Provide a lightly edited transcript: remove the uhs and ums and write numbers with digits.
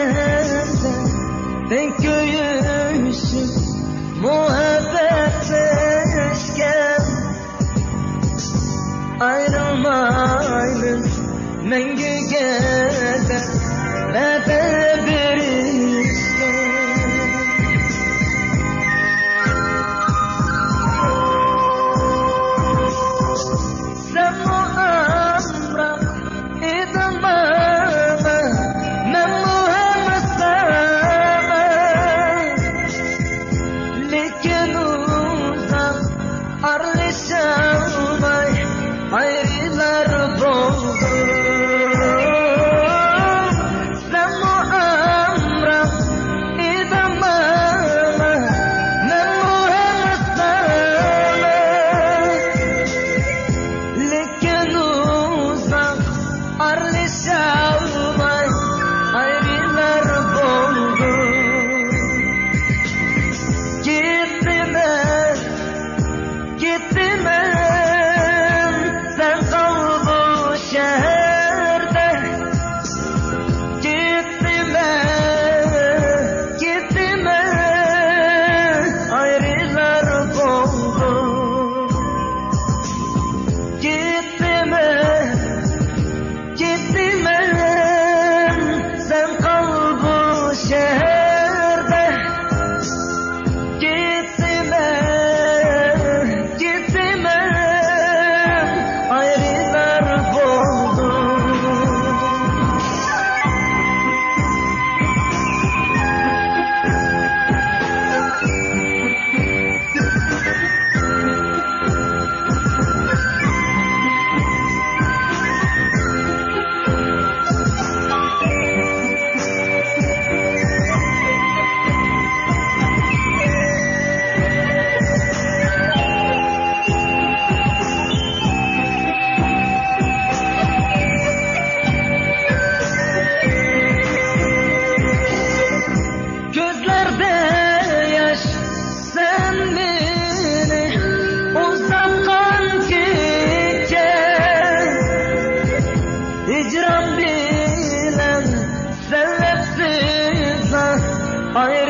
yerde denk göğüsüm muhabbet eşken ayrılmayız mengü gede bebe birişken sen muamrak idin bana men muhammed sana lekin uzak arlaşamay ayrılar boldu sen muamrak idin bana men muhammed sana lekin uzak arlaşamay ayrılar boldu gittim sen kal bu şehirde gittim ayrılar boldu gittim sen kal bu şehirde gittim ayrılar boldu gözlerde yaş sen beni uzaktan çeker hicran bilen sebepsiz ayrı